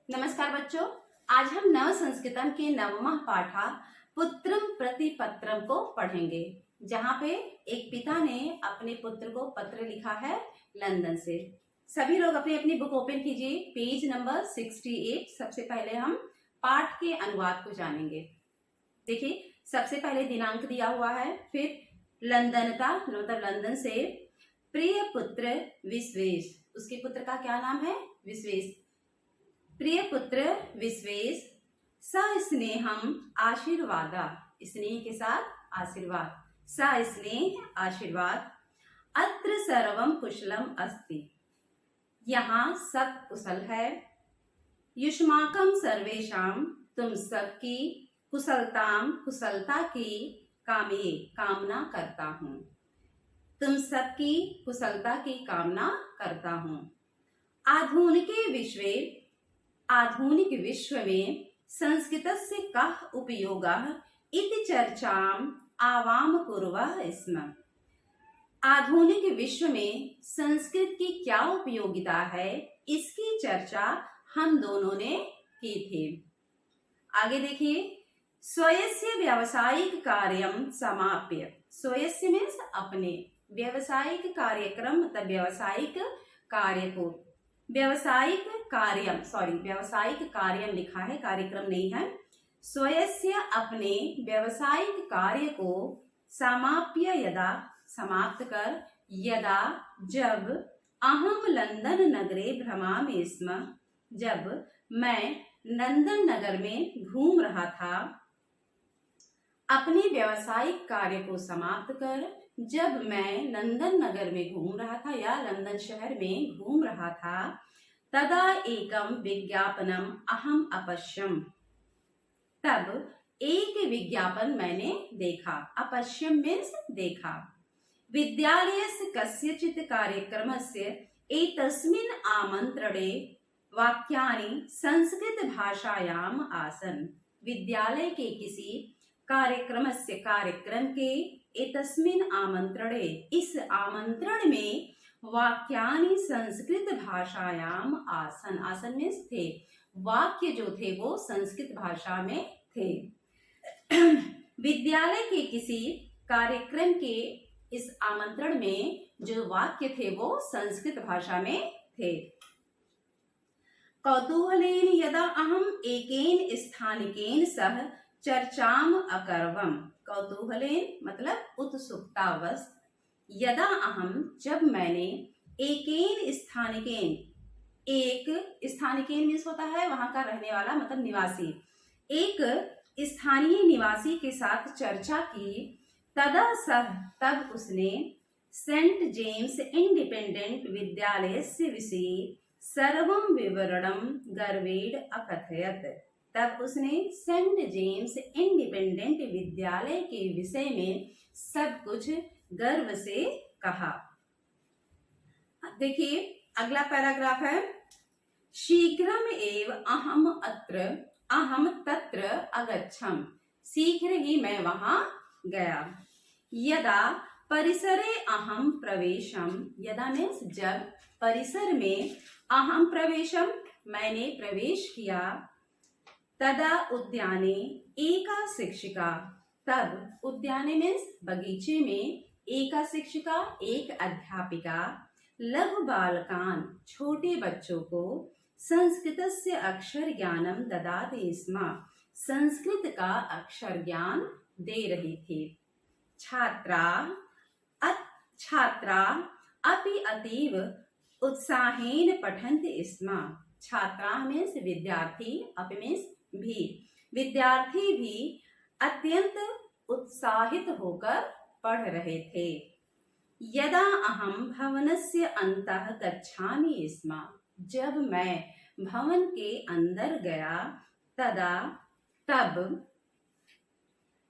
नमस्कार बच्चों, आज हम नव संस्कृतम के नवमः पाठा पुत्रम प्रतिपत्रम को पढ़ेंगे, जहाँ पे एक पिता ने अपने पुत्र को पत्र लिखा है लंदन से। सभी लोग अपनी अपनी बुक ओपन कीजिए, पेज नंबर 68। सबसे पहले हम पाठ के अनुवाद को जानेंगे। देखिए, सबसे पहले दिनांक दिया हुआ है, फिर लंदनता मतलब लंदन से, प्रिय पुत्र विश्वेश, उसके पुत्र का क्या नाम है? विश्वेश। प्रिय पुत्र विश्वेश, सस्नेहम आशीर्वादा, स्नेह के साथ आशीर्वाद, सस्नेह आशीर्वाद। अत्र सर्वम कुशलम अस्ति, यहाँ सब कुशल है। युष्माकम सर्वेशाम, तुम सबकी कुशलता की कामना करता हूँ। तुम सबकी कुशलता की कामना करता हूँ। आधुनिक विश्व में संस्कृतस्य कः उपयोगः इति चर्चाम आवाम कुर्वः स्म। आधुनिक विश्व में संस्कृत की क्या उपयोगिता है, इसकी चर्चा हम दोनों ने की थी। आगे देखिए, स्वयस्य व्यावसायिक कार्यम समाप्य, स्वयस्य मीन्स अपने, व्यावसायिक कार्यक्रम मतलब व्यावसायिक कार्य को, व्यावसायिक कार्यम लिखा है, कार्यक्रम नहीं है। स्वयस्य अपने व्यावसायिक कार्य को समाप्य यदा, समाप्त कर, यदा जब, अहम लंदन नगरे भ्रमामि स्म, जब मैं लंदन नगर में घूम रहा था। अपने व्यावसायिक कार्य को समाप्त कर जब मैं लंदन नगर में घूम रहा था या लंदन शहर में घूम रहा था, तदा एकम विज्ञापनम अहम अपश्यम, तब एक विज्ञापन मैंने देखा। अपश्यम मीन्स देखा। विद्यालयस्य कस्यचित् कार्यक्रमस्य एतस्मिन् आमन्त्रणे वाक्यानि संस्कृत भाषायाम आसन्। विद्यालय के किसी कार्यक्रम के एतस्मिन् आमन्त्रणे, इस आमंत्रण में, वाक्यानि संस्कृत भाषायाम आसन, आसन मीन्स थे, वाक्य जो थे वो संस्कृत भाषा में थे। विद्यालय के किसी कार्यक्रम के इस आमंत्रण में जो वाक्य थे वो संस्कृत भाषा में थे। कौतूहलेन यदा अहम एकेन स्थानिकेन सह चर्चाम अकरवम, कौतूहलेन मतलब उत्सुकतावश, यदा अहम जब मैंने, एकेन स्थानिकेन, एक स्थानिकेन मीन्स होता है वहां का रहने वाला मतलब निवासी, एक स्थानीय निवासी के साथ चर्चा की, तदा सह तब उसने सेंट जेम्स इंडिपेंडेंट विद्यालयस्य विषये सर्वं विवरणं गर्वेण अकथयत, तब उसने सेंट जेम्स इंडिपेंडेंट विद्यालय के विषय में सब कुछ गर्व से कहा। देखिए, अगला पैराग्राफ है, शीघ्रम एव अहम तत्र अगच्छम, शीघ्र ही मैं वहां गया। यदा परिसरे अहम प्रवेशम, यदा मीन्स जब, परिसर में, अहम प्रवेशम मैंने प्रवेश किया, तदा उद्याने एका शिक्षिका, तब उद्याने मीन्स बगीचे में, एका शिक्षिका एक अध्यापिका, लघु बालकान छोटे बच्चों को, संस्कृतस्य अक्षर ज्ञानम ददाति स्म, संस्कृत का अक्षर ज्ञान दे रही थी। छात्रा अपि अतीव उत्साहेन पठन्ति स्म, छात्रा मीन्स विद्यार्थी, अपि मीन्स भी, विद्यार्थी भी अत्यंत उत्साहित होकर पढ़ रहे थे। यदा अहम भवनस्य अंतः गच्छामि स्म, जब मैं भवन के अंदर गया, तदा तब,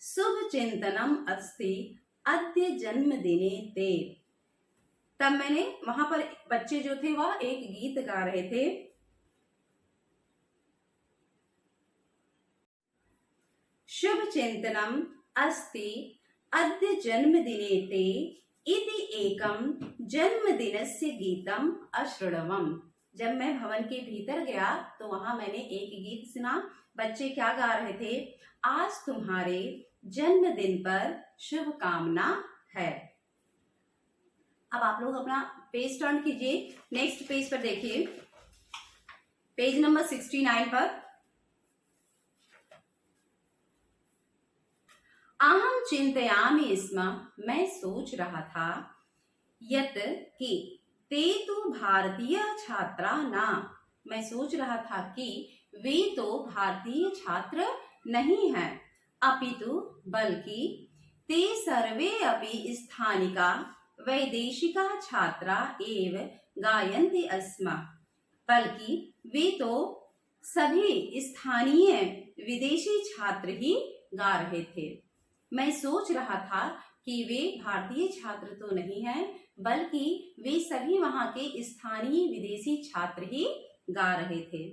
शुभ चिंतनम अस्ति अद्य जन्मदिने ते, तब मैंने, वहां पर बच्चे जो थे वह एक गीत गा रहे थे। शुभ चिंतनम अस्ति अद्य जन्मदिने ते इति एकम जन्मदिनस्य गीतम अशृणवम, जब मैं भवन के भीतर गया तो वहां मैंने एक गीत सुना। बच्चे क्या गा रहे थे? आज तुम्हारे जन्मदिन पर शुभकामना है। अब आप लोग अपना पेज टर्न कीजिए, नेक्स्ट पेज पर देखिए, पेज नंबर 69 पर। अहम चिंतयामि स्म, मैं सोच रहा था, यत कि ते तो भारतीय छात्रा ना, मैं सोच रहा था कि वे तो भारतीय छात्र नहीं हैं, अपितु बल्कि ते सर्वे अपि स्थानिका वैदेशिका छात्रा एव गायन्ति अस्म, बल्कि वे तो सभी स्थानीय विदेशी छात्र ही गा रहे थे। मैं सोच रहा था कि वे भारतीय छात्र तो नहीं हैं, बल्कि वे सभी वहां के स्थानीय विदेशी छात्र ही गा रहे थे।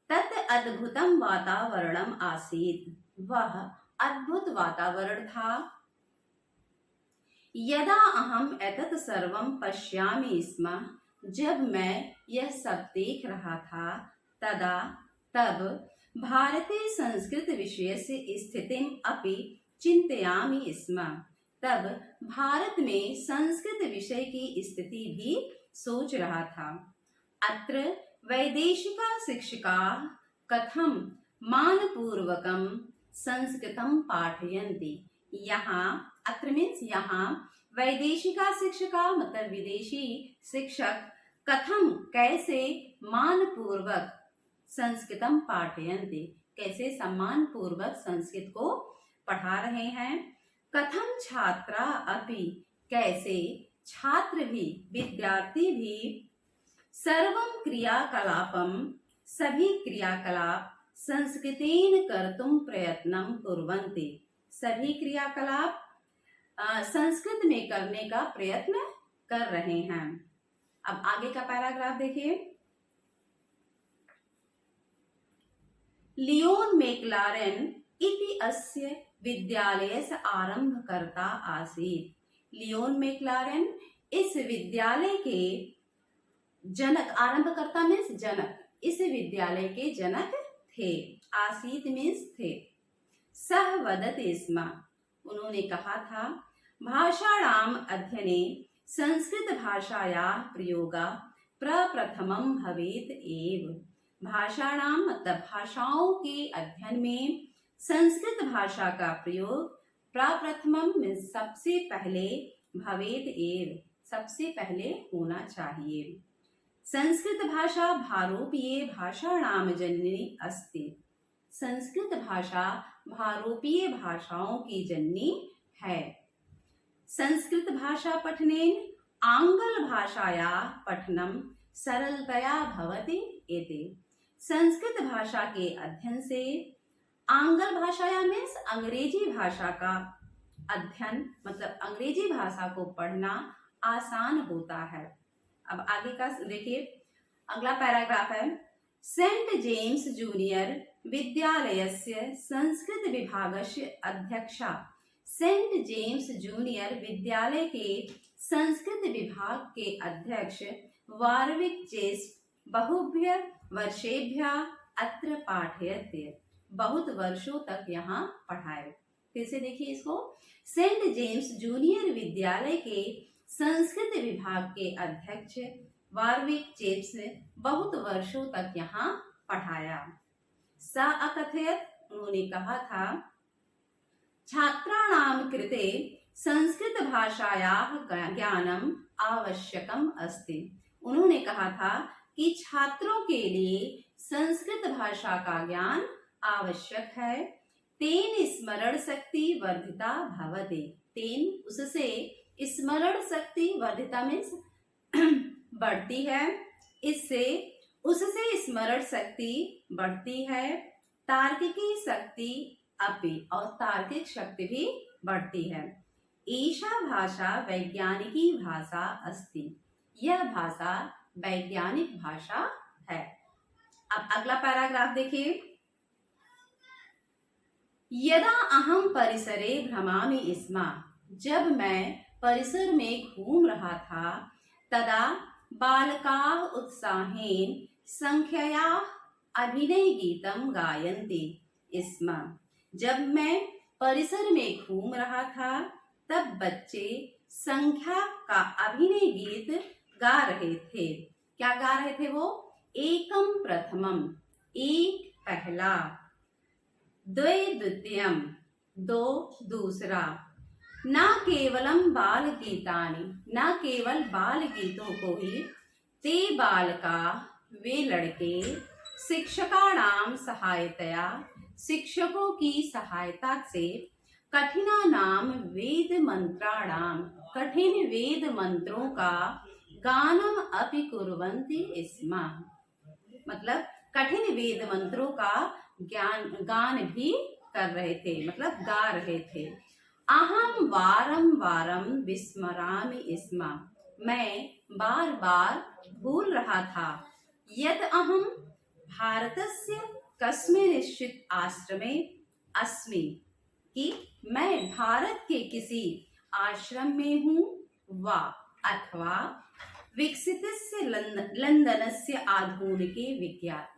तत् अद्भुतम वातावरणम आसीत्, वह अद्भुत वातावरण था। यदा अहम एतत् सर्वं पश्यामि स्म, जब मैं यह सब देख रहा था, तब भारते संस्कृत विषयस्य स्थितिम् अपि चिन्तयामि स्म, तब भारत में संस्कृत विषय की स्थिति भी सोच रहा था। अत्र वैदेशिका शिक्षकाः कथं मानपूर्वकं संस्कृतं पाठयन्ति, यहाँ अत्र मीन्स यहाँ वैदेशिका शिक्षका मतलब विदेशी शिक्षक कथम कैसे मानपूर्वक संस्कृतम पाठयन्ति, कैसे सम्मान पूर्वक संस्कृत को पढ़ा रहे हैं। कथम छात्रा अपि, कैसे छात्र भी विद्यार्थी भी सर्वं क्रियाकलापम, सभी क्रियाकलाप संस्कृतेन कर्तुं प्रयत्नं कुर्वन्ति, सभी क्रियाकलाप संस्कृत में करने का प्रयत्न कर रहे हैं। अब आगे का पैराग्राफ देखिए। लियोन मैक्लारेन इति अस्य विद्यालयस्य आरंभकर्ता आसीत्, लियोन मैक्लारेन इस विद्यालय के जनक, आरंभकर्ता मीन्स जनक, इस विद्यालय के जनक थे। आसीत् मीन्स थे। सह वदति स्म, उन्होंने कहा था, भाषाणाम अध्ययने संस्कृत भाषायाः प्रयोगः प्रप्रथमं भवेत् एव, भाषाणाम मतलब भाषाओं के अध्ययन में संस्कृत भाषा का प्रयोग प्रप्रथमम मीन्स सबसे पहले, भवेत् एव सबसे पहले होना चाहिए। संस्कृत भाषा भारोपीय भाषाणाम जननी अस्ति, संस्कृत भाषा भारोपीय भाषाओं की जननी है। संस्कृत भाषा पठनेन आंग्ल भाषायाः पठनम सरलतया भवति इति, संस्कृत भाषा के अध्ययन से आंग्ल भाषाया मीन्स अंग्रेजी भाषा का अध्ययन मतलब अंग्रेजी भाषा को पढ़ना आसान होता है। अब आगे का देखिए, अगला पैराग्राफ है। सेंट जेम्स जूनियर विद्यालयस्य संस्कृत विभागस्य अध्यक्षा, सेंट जेम्स जूनियर विद्यालय के संस्कृत विभाग के अध्यक्ष वार्विक चेस्ट बहुभ्य वर्षेभ्यः अत्र पाठयति, बहुत वर्षों तक यहाँ पढ़ाए। फिर से देखिए इसको, सेंट जेम्स जूनियर विद्यालय के संस्कृत विभाग के अध्यक्ष वार्विक चेप्स ने बहुत वर्षों तक यहाँ पढ़ाया। सा अकथयत, उन्होंने कहा था, छात्राणाम कृते संस्कृत भाषायाः ज्ञानम आवश्यकम अस्ति, उन्होंने कहा था कि छात्रों के लिए संस्कृत भाषा का ज्ञान आवश्यक है। तेन स्मरण शक्ति वर्धिता भवति, तेन उससे स्मरण शक्ति वर्धिता मीन्स बढ़ती है, इससे उससे स्मरण शक्ति बढ़ती है। तार्किकी शक्ति अपि, और तार्किक शक्ति भी बढ़ती है। एषा भाषा वैज्ञानिकी भाषा अस्ति, यह भाषा वैज्ञानिक भाषा है। अब अगला पैराग्राफ देखिए। यदा अहम परिसरे भ्रमामि स्म, जब मैं परिसर में घूम रहा था, तदा बालकाः उत्साहेन संख्यया अभिनय गीतम गायन्ति स्म। जब मैं परिसर में घूम रहा था तब बच्चे संख्या का अभिनय गीत गा रहे थे। क्या गा रहे थे वो? एकम प्रथमम, एक पहला, द्वे द्वितीयम, दो दूसरा, न केवलम बाल गीतानि, न केवल बाल गीतों को ही, ते बालका, वे लड़के, शिक्षकाणाम सहायतया, शिक्षकों की सहायता से, कठिनानाम वेद मंत्राणाम, कठिन वेद मंत्रों का गानम अपि कुर्वन्ति स्म। मतलब कठिन वेद मंत्रों का गान भी कर रहे थे, मतलब गा रहे थे। अहम वारम वारम विस्मरामि स्म, मैं बार बार भूल रहा था। यद अहम भारतस्य कस्मिंश्चित् आश्रमे अस्मि, कि मैं भारत के किसी आश्रम में हूँ, वा अथवा विकसितस्य लंदनस्य आधुनिके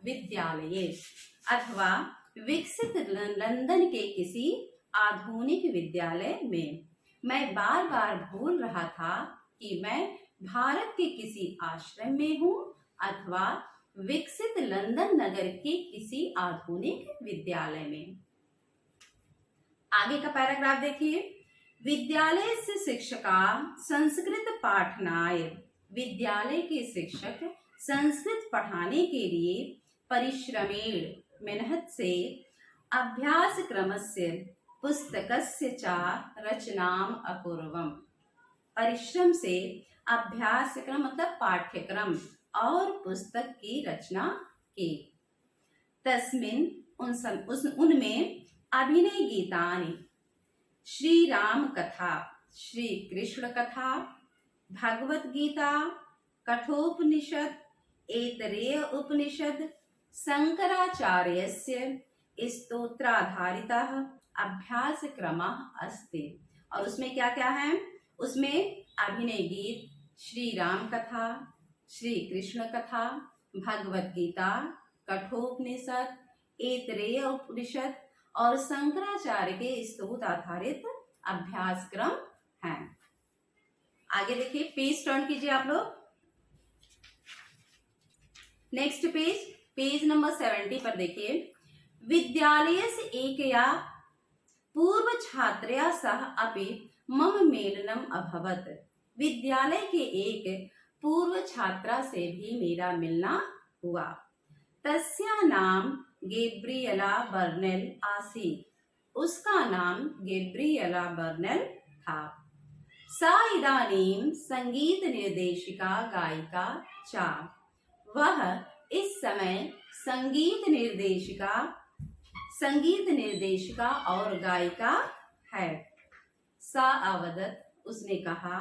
विद्यालये, अथवा विकसित लंदन के किसी आधुनिक विद्यालय में। मैं बार बार भूल रहा था कि मैं भारत के किसी आश्रम में हूँ अथवा विकसित लंदन नगर के किसी आधुनिक विद्यालय में। आगे का पैराग्राफ देखिए। विद्यालय से शिक्षका संस्कृत पाठनाय, विद्यालय के शिक्षक संस्कृत पढ़ाने के लिए परिश्रमेण, मेहनत से, अभ्यास क्रमस्य पुस्तकस्य च रचनाम अकुर्वम, परिश्रम से अभ्यास क्रम मतलब पाठ्यक्रम और पुस्तक की रचना की। तस्मिन उनमें अभिनय गीतानि, श्री राम कथा, श्री कृष्ण कथा, भगवत गीता, कठोपनिषद, ऐतरेय उपनिषद, शंकराचार्यस्य स्तोत्राधारितः अभ्यास क्रमः अस्ति। और उसमें क्या क्या है? उसमें अभिनय गीत, श्री राम कथा, श्री कृष्ण कथा, भगवत गीता, कठोपनिषद, ऐतरेय उपनिषद और शंकराचार्य के स्तोत्र आधारित अभ्यास क्रम है। आगे देखिए, पेज टर्न कीजिए आप लोग। नेक्स्ट पेज, पेज नंबर 70 पर देखिए। विद्यालय से एकया पूर्व छात्रया सह अपि मम मेलनम अभवत, विद्यालय के एक पूर्व छात्रा से भी मेरा मिलना हुआ। तस्या नाम गैब्रिएला बर्नेल आसीत्, उसका नाम गैब्रिएला बर्नेल था। सा इदानीं संगीत निर्देशिका गायिका च, वह इस समय संगीत निर्देशिका और गायिका है। सा अवदत्, उसने कहा,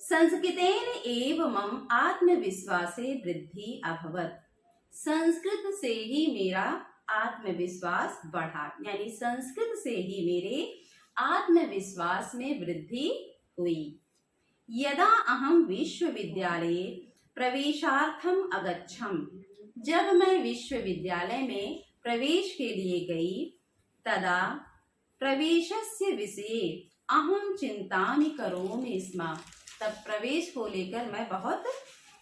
संस्कृतेन एव मम आत्मविश्वासे वृद्धि अभवत्, संस्कृत से ही मेरा आत्मविश्वास बढ़ा, यानी संस्कृत से ही मेरे आत्मविश्वास में वृद्धि हुई। यदा अहम विश्वविद्यालये प्रवेशार्थम अगच्छम, जब मैं विश्वविद्यालय में प्रवेश के लिए गई, तदा प्रवेशस्य विषये अहम चिंतामि करोमि स्म, तब प्रवेश को लेकर मैं बहुत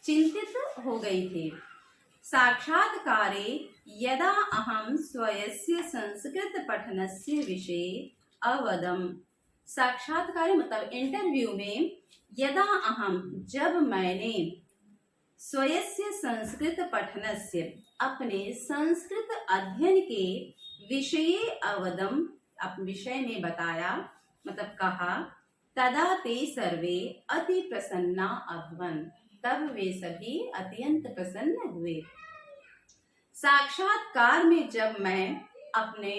चिंतित हो गई थी। साक्षात्कारे यदा अहम स्वयस्य संस्कृत पठनस्य विषये अवदम, साक्षात्कार मतलब इंटरव्यू में, यदा अहम जब मैंने, स्वयस्य संस्कृत पठनस्य अपने संस्कृत अध्ययन के विषये अवदम, अपने विषय में बताया मतलब कहा, तदा ते सर्वे अति प्रसन्ना अभवन्, तब वे सभी अत्यंत प्रसन्न हुए। साक्षात्कार में जब मैं अपने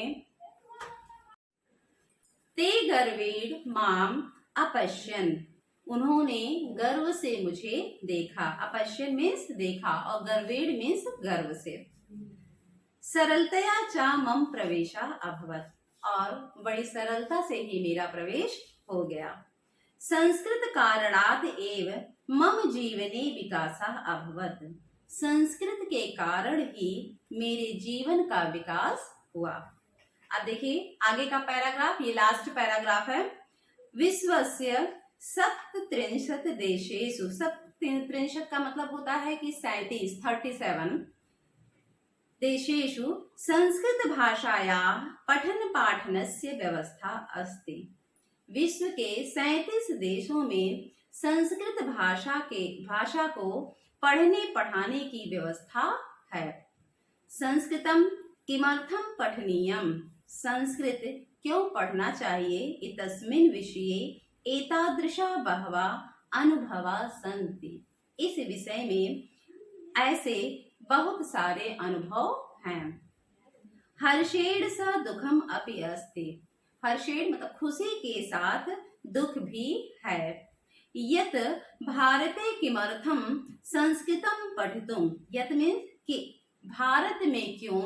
ते गर्वेण माम अपश्यन्, उन्होंने गर्व से मुझे देखा, अपश्यन् मीन्स देखा और गर्वेण मीन्स गर्व से। सरलतया च मम प्रवेशा अभवत्, और बड़ी सरलता से ही मेरा प्रवेश हो गया। संस्कृत कारणात् एव मम जीवने विकासः अभवत्। संस्कृत के कारण ही मेरे जीवन का विकास हुआ। अब देखिए आगे का पैराग्राफ, ये लास्ट पैराग्राफ है। विश्वस्य 37 देशेषु, 37 का मतलब होता है कि 37 देशेषु संस्कृत भाषायाः पठन पाठनस्य व्यवस्था अस्ति। विश्व के 37 देशों में संस्कृत भाषा को पढ़ने पढ़ाने की व्यवस्था है। संस्कृतम किमर्थम पठनीयम, संस्कृत क्यों पढ़ना चाहिए, इतस्मिन् विषये एतादृशा बहवा अनुभवा सन्ति, इस विषय में ऐसे बहुत सारे अनुभव हैं। हर्षेण स दुखम अपि अस्ति, हर्षेण मतलब खुशी के साथ दुख भी है। यत भारते किमर्थम संस्कृतम पठितुम, यत मीन्स कि भारत में क्यों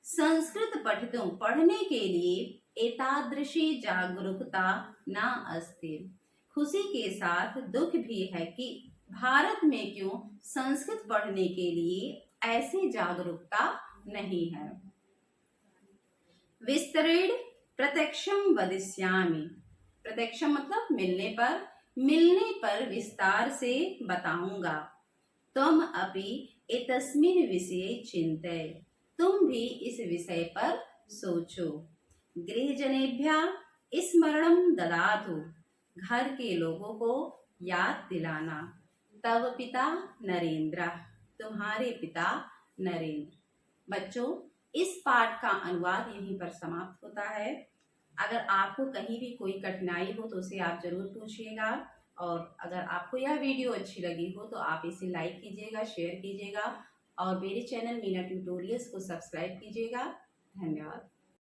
संस्कृत पठितुम पढ़ने के लिए एतादृशी जागरूकता न अस्ति, खुशी के साथ दुख भी है कि भारत में क्यों संस्कृत पढ़ने के लिए ऐसी जागरूकता नहीं है। विस्तरेण प्रत्यक्षम वदिष्यामि, प्रत्यक्षम मतलब मिलने पर विस्तार से बताऊंगा। तुम अपि एतस्मिन् विषये चिन्तय, तुम भी इस विषय पर सोचो। गृहजनेभ्यः स्मरणं ददातु, घर के लोगों को याद दिलाना। तव पिता नरेंद्र, तुम्हारे पिता नरेंद्र। बच्चों, इस पाठ का अनुवाद यहीं पर समाप्त होता है। अगर आपको कहीं भी कोई कठिनाई हो तो उसे आप जरूर पूछिएगा, और अगर आपको यह वीडियो अच्छी लगी हो तो आप इसे लाइक कीजिएगा, शेयर कीजिएगा और मेरे चैनल मीना ट्यूटोरियल्स को सब्सक्राइब कीजिएगा। धन्यवाद।